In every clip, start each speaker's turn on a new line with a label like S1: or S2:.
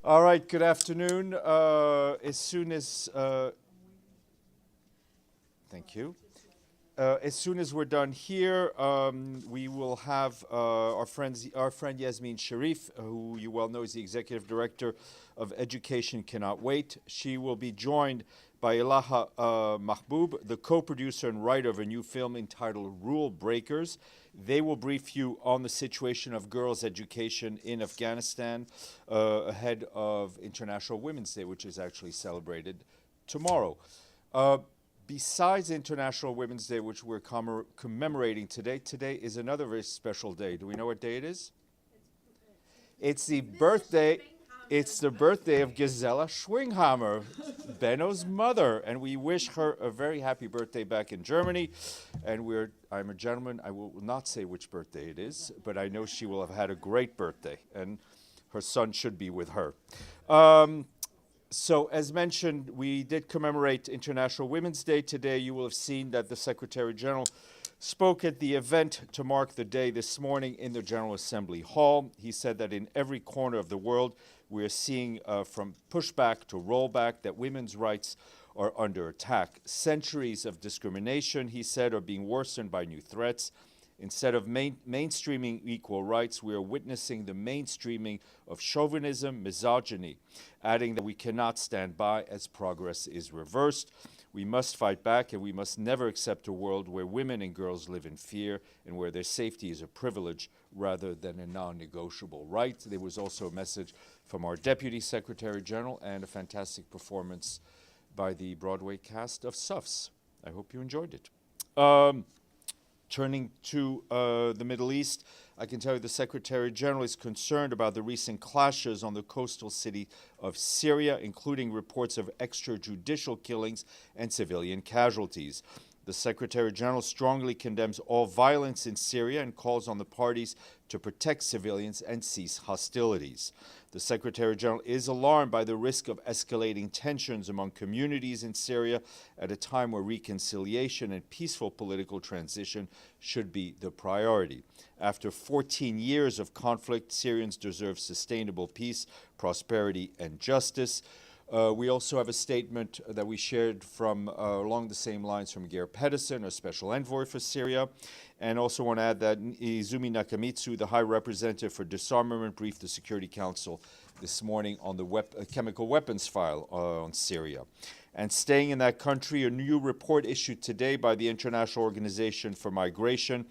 S1: All right, good afternoon. Thank you. As soon as we're done here, we will have our friend Yasmin Sharif, who you well know is the Executive Director of Education Cannot Wait. She will be joined by Elaha Mahboub, the co-producer and writer of a new film entitled Rule Breakers. They will brief you on the situation of girls' education in Afghanistan ahead of International Women's Day, which is actually celebrated tomorrow. Besides International Women's Day, which we're commemorating today, today is another very special day. Do we know what day it is? It's the birthday. It's the birthday of Gisela Schwinghammer, Benno's mother, and we wish her a very happy birthday back in Germany. And I'm a gentleman. I will not say which birthday it is, but I know she will have had a great birthday, and her son should be with her. So as mentioned, we did commemorate International Women's Day today. You will have seen that the Secretary General spoke at the event to mark the day this morning in the General Assembly Hall. He said that in every corner of the world, we are seeing from pushback to rollback that women's rights are under attack. Centuries of discrimination, he said, are being worsened by new threats. Instead of mainstreaming equal rights, we are witnessing the mainstreaming of chauvinism, misogyny, adding that we cannot stand by as progress is reversed. We must fight back, and we must never accept a world where women and girls live in fear and where their safety is a privilege rather than a non-negotiable right. There was also a message from our Deputy Secretary General and a fantastic performance by the Broadway cast of Suffs. I hope you enjoyed it. Turning to the Middle East, I can tell you the Secretary General is concerned about the recent clashes on the coastal city of Syria, including reports of extrajudicial killings and civilian casualties. The Secretary General strongly condemns all violence in Syria and calls on the parties to protect civilians and cease hostilities. The Secretary General is alarmed by the risk of escalating tensions among communities in Syria at a time where reconciliation and peaceful political transition should be the priority. After 14 years of conflict, Syrians deserve sustainable peace, prosperity, and justice. We also have a statement that we shared from along the same lines from Geir Pedersen, a special envoy for Syria. And also want to add that Izumi Nakamitsu, the High Representative for Disarmament, briefed the Security Council this morning on the chemical weapons file on Syria. And staying in that country, a new report issued today by the International Organization for Migration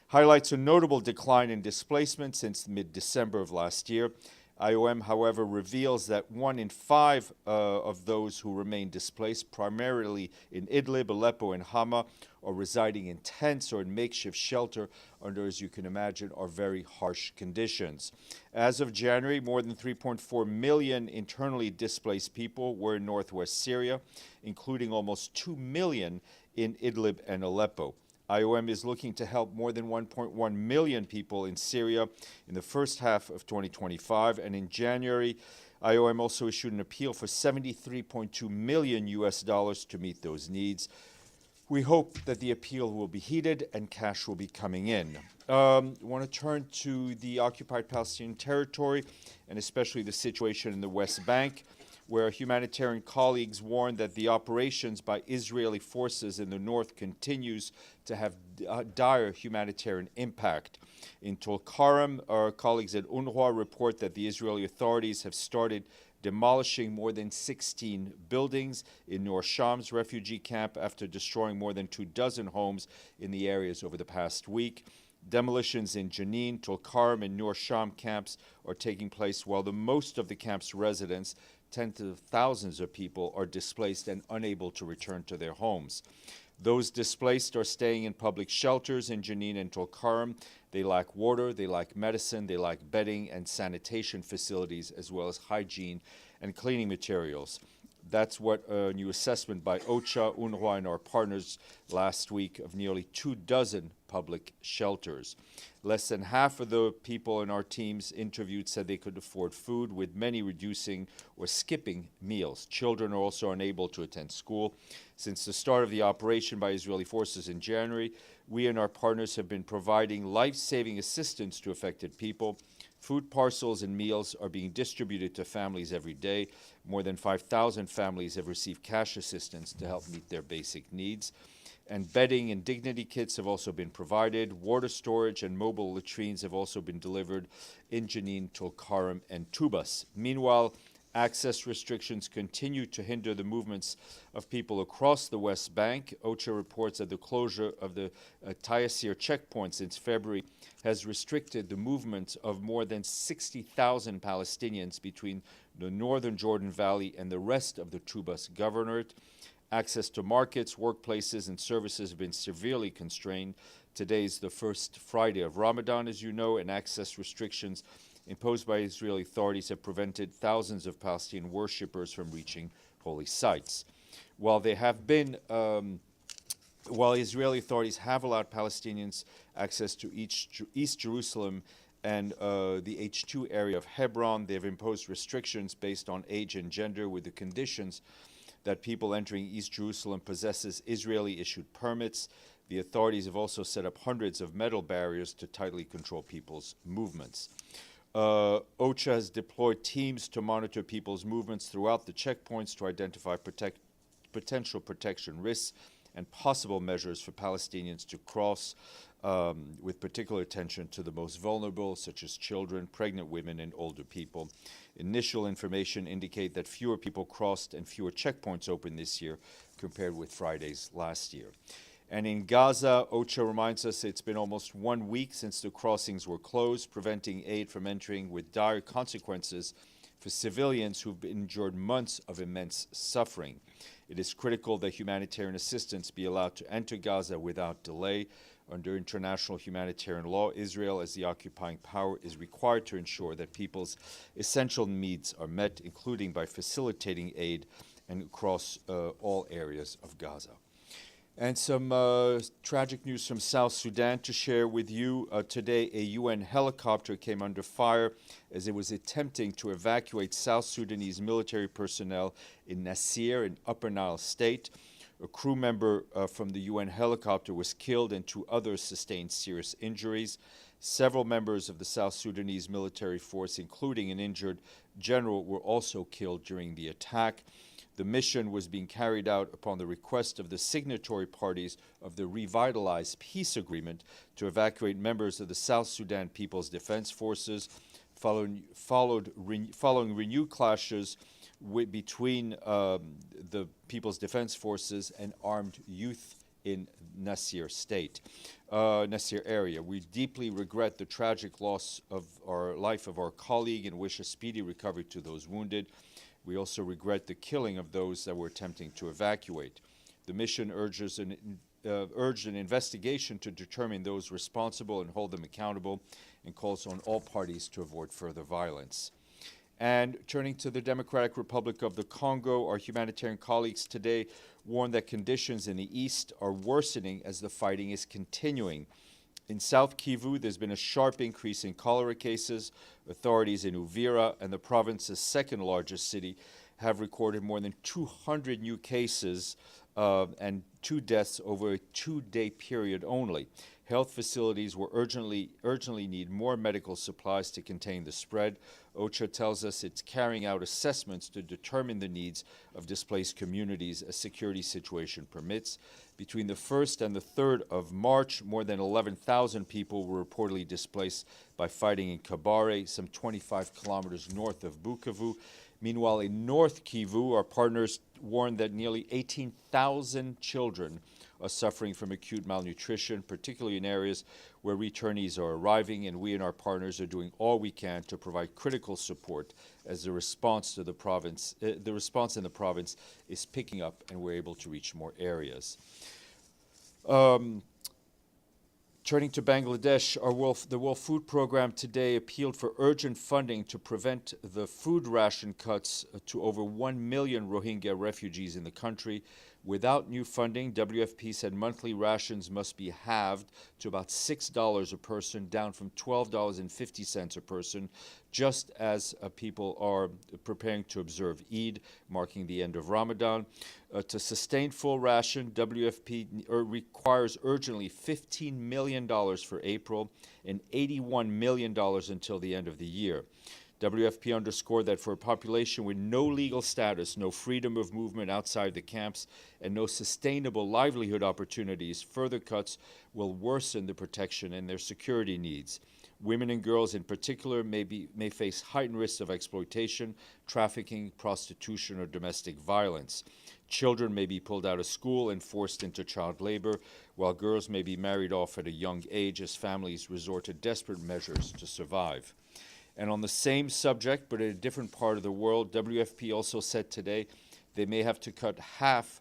S1: highlights a notable decline in displacement since mid-December of last year. IOM, however, reveals that 1 in 5 of those who remain displaced, primarily in Idlib, Aleppo, and Hama, are residing in tents or in makeshift shelter under, as you can imagine, are very harsh conditions. As of January, more than 3.4 million internally displaced people were in northwest Syria, including almost 2 million in Idlib and Aleppo. IOM is looking to help more than 1.1 million people in Syria in the first half of 2025. And in January, IOM also issued an appeal for $73.2 million to meet those needs. We hope that the appeal will be heeded and cash will be coming in. I want to turn to the occupied Palestinian territory and especially the situation in the West Bank, where humanitarian colleagues warned that the operations by Israeli forces in the north continues to have dire humanitarian impact. In Tulkarm, our colleagues at UNRWA report that the Israeli authorities have started demolishing more than 16 buildings in Nur Sham's refugee camp after destroying more than 24 homes in the areas over the past week. Demolitions in Jenin, Tulkarm, and Nur Sham camps are taking place while most of the camp's residents, tens of thousands of people, are displaced and unable to return to their homes. Those displaced are staying in public shelters in Jenin and Tulkarm. They lack water, they lack medicine, they lack bedding and sanitation facilities, as well as hygiene and cleaning materials. That's what a new assessment by OCHA, UNRWA, and our partners last week of nearly 24 public shelters. Less than half of the people in our teams interviewed said they could afford food, with many reducing or skipping meals. Children are also unable to attend school. Since the start of the operation by Israeli forces in January, we and our partners have been providing life-saving assistance to affected people. Food parcels and meals are being distributed to families every day. More than 5,000 families have received cash assistance to help meet their basic needs. And bedding and dignity kits have also been provided. Water storage and mobile latrines have also been delivered in Jenin, Tulkarm, and Tubas. Meanwhile, access restrictions continue to hinder the movements of people across the West Bank. OCHA reports that the closure of the Tayassir checkpoint since February has restricted the movement of more than 60,000 Palestinians between the northern Jordan Valley and the rest of the Tubas governorate. Access to markets, workplaces, and services have been severely constrained. Today is the first Friday of Ramadan, as you know, and access restrictions imposed by Israeli authorities have prevented thousands of Palestinian worshippers from reaching holy sites. While Israeli authorities have allowed Palestinians access to East Jerusalem and the H2 area of Hebron, they have imposed restrictions based on age and gender with the conditions that people entering East Jerusalem possesses Israeli-issued permits. The authorities have also set up hundreds of metal barriers to tightly control people's movements. OCHA has deployed teams to monitor people's movements throughout the checkpoints to identify potential protection risks and possible measures for Palestinians to cross, with particular attention to the most vulnerable, such as children, pregnant women, and older people. Initial information indicate that fewer people crossed and fewer checkpoints opened this year compared with Fridays last year. And in Gaza, OCHA reminds us it's been almost 1 week since the crossings were closed, preventing aid from entering with dire consequences for civilians who've endured months of immense suffering. It is critical that humanitarian assistance be allowed to enter Gaza without delay. Under international humanitarian law, Israel, as the occupying power, is required to ensure that people's essential needs are met, including by facilitating aid and across all areas of Gaza. And some tragic news from South Sudan to share with you. Today, a UN helicopter came under fire as it was attempting to evacuate South Sudanese military personnel in Nasir in Upper Nile State. A crew member from the UN helicopter was killed and 2 others sustained serious injuries. Several members of the South Sudanese military force, including an injured general, were also killed during the attack. The mission was being carried out upon the request of the signatory parties of the revitalized peace agreement to evacuate members of the South Sudan People's Defense Forces, following renewed clashes between the People's Defense Forces and armed youth in Nasir area. We deeply regret the tragic loss of our colleague and wish a speedy recovery to those wounded. We also regret the killing of those that were attempting to evacuate. The mission urged an investigation to determine those responsible and hold them accountable, and calls on all parties to avoid further violence. And turning to the Democratic Republic of the Congo, our humanitarian colleagues today warn that conditions in the east are worsening as the fighting is continuing. In South Kivu, there's been a sharp increase in cholera cases. Authorities in Uvira and the province's second largest city have recorded more than 200 new cases and 2 deaths over a 2-day period only. Health facilities will urgently need more medical supplies to contain the spread. OCHA tells us it's carrying out assessments to determine the needs of displaced communities as security situation permits. Between the 1st and the 3rd of March, more than 11,000 people were reportedly displaced by fighting in Kabare, some 25 kilometers north of Bukavu. Meanwhile, in North Kivu, our partners warned that nearly 18,000 children are suffering from acute malnutrition, particularly in areas where returnees are arriving, and we and our partners are doing all we can to provide critical support as the response in the province is picking up and we're able to reach more areas. Turning to Bangladesh, the World Food Programme today appealed for urgent funding to prevent the food ration cuts to over 1 million Rohingya refugees in the country. Without new funding, WFP said monthly rations must be halved to about $6 a person, down from $12.50 a person, just as people are preparing to observe Eid, marking the end of Ramadan. To sustain full ration, WFP requires urgently $15 million for April and $81 million until the end of the year. WFP underscored that for a population with no legal status, no freedom of movement outside the camps, and no sustainable livelihood opportunities, further cuts will worsen the protection and their security needs. Women and girls in particular may face heightened risks of exploitation, trafficking, prostitution, or domestic violence. Children may be pulled out of school and forced into child labor, while girls may be married off at a young age as families resort to desperate measures to survive. And on the same subject, but in a different part of the world, WFP also said today they may have to cut half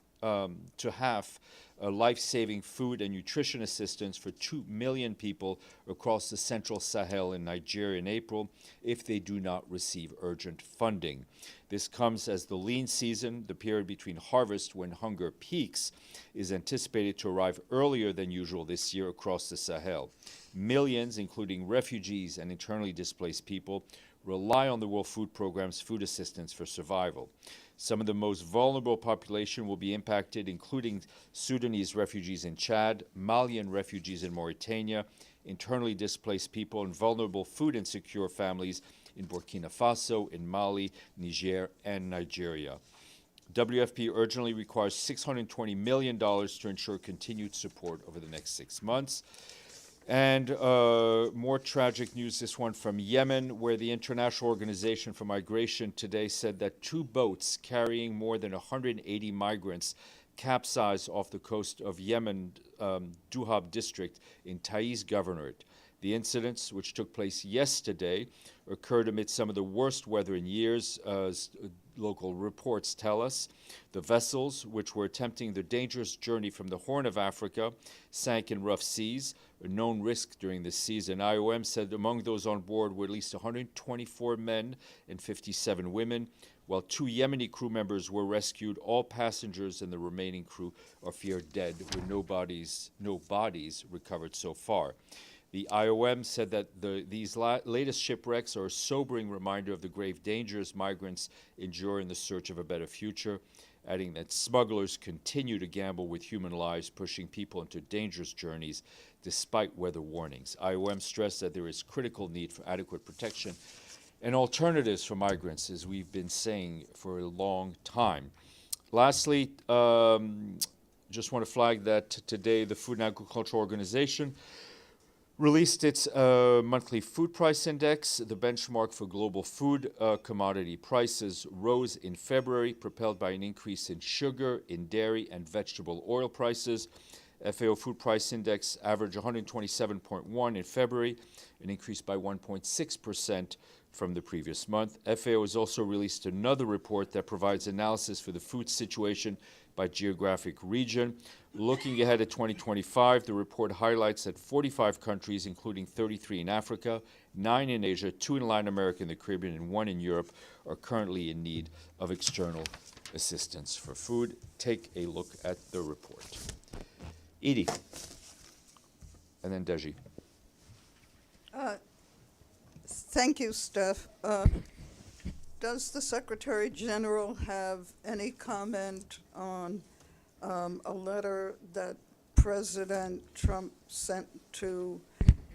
S1: life-saving food and nutrition assistance for 2 million people across the central Sahel in Nigeria in April if they do not receive urgent funding. This comes as the lean season, the period between harvest when hunger peaks, is anticipated to arrive earlier than usual this year across the Sahel. Millions, including refugees and internally displaced people, rely on the World Food Programme's food assistance for survival. Some of the most vulnerable population will be impacted, including Sudanese refugees in Chad, Malian refugees in Mauritania, internally displaced people, and vulnerable food insecure families in Burkina Faso, in Mali, Niger, and Nigeria. WFP urgently requires $620 million to ensure continued support over the next 6 months. And more tragic news, this one from Yemen, where the International Organization for Migration today said that 2 boats carrying more than 180 migrants capsized off the coast of Yemen, Dujarric district in Taiz Governorate. The incidents, which took place yesterday, occurred amid some of the worst weather in years, as local reports tell us. The vessels, which were attempting their dangerous journey from the Horn of Africa, sank in rough seas, a known risk during this season. IOM said among those on board were at least 124 men and 57 women, while 2 Yemeni crew members were rescued. All passengers and the remaining crew are feared dead, with no bodies recovered so far. The IOM said that these latest shipwrecks are a sobering reminder of the grave dangers migrants endure in the search of a better future, adding that smugglers continue to gamble with human lives, pushing people into dangerous journeys despite weather warnings. IOM stressed that there is critical need for adequate protection and alternatives for migrants, as we've been saying for a long time. Lastly, just want to flag that today the Food and Agriculture Organization released its monthly food price index. The benchmark for global food commodity prices rose in February, propelled by an increase in sugar, in dairy, and vegetable oil prices. FAO food price index averaged 127.1 in February, an increase by 1.6% from the previous month. FAO has also released another report that provides analysis for the food situation by geographic region. Looking ahead at 2025, the report highlights that 45 countries, including 33 in Africa, 9 in Asia, 2 in Latin America and the Caribbean, and 1 in Europe, are currently in need of external assistance for food. Take a look at the report. Edie, and then Deji.
S2: Thank you, Steph. Does the Secretary General have any comment on a letter that President Trump sent to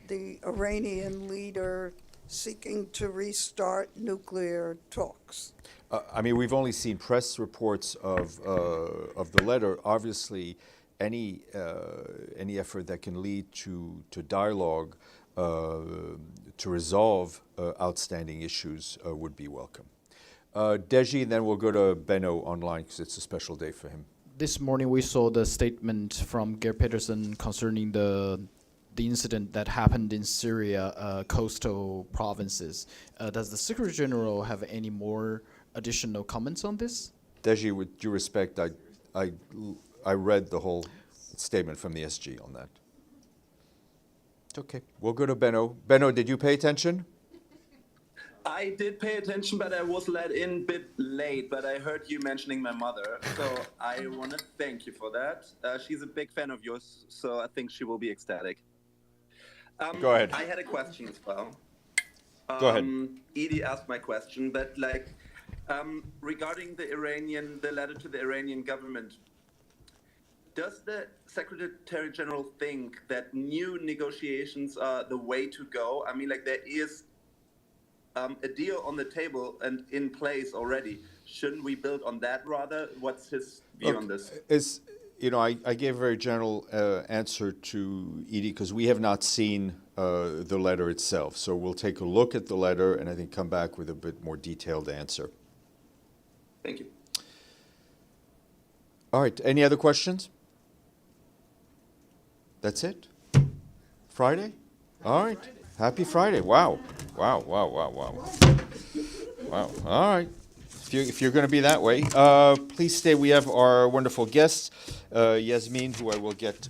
S2: the Iranian leader seeking to restart nuclear talks?
S1: I mean, we've only seen press reports of the letter. Obviously, any effort that can lead to dialogue to resolve outstanding issues would be welcome. Deji, and then we'll go to Benno online because it's a special day for him.
S3: This morning we saw the statement from Geir Pedersen concerning the incident that happened in Syria, coastal provinces. Does the Secretary General have any more additional comments on this?
S1: Deji, with due respect, I read the whole statement from the SG on that. It's okay. We'll go to Benno. Benno, did you pay attention?
S4: I did pay attention, but I was let in a bit late, but I heard you mentioning my mother, so I want to thank you for that. She's a big fan of yours, so I think she will be ecstatic.
S1: Go ahead.
S4: I had a question as well.
S1: Go ahead.
S4: Edie asked my question, but like regarding the letter to the Iranian government, does the Secretary General think that new negotiations are the way to go? I mean, like there is a deal on the table and in place already. Shouldn't we build on that rather? What's his view on this?
S1: I gave a very general answer to Edie because we have not seen the letter itself. So we'll take a look at the letter and I think come back with a bit more detailed answer.
S4: Thank you.
S1: All right. Any other questions? That's it? Friday? All right. Happy Friday. Wow. Wow. All right. If you're going to be that way, please stay. We have our wonderful guests, Yasmin, who I will get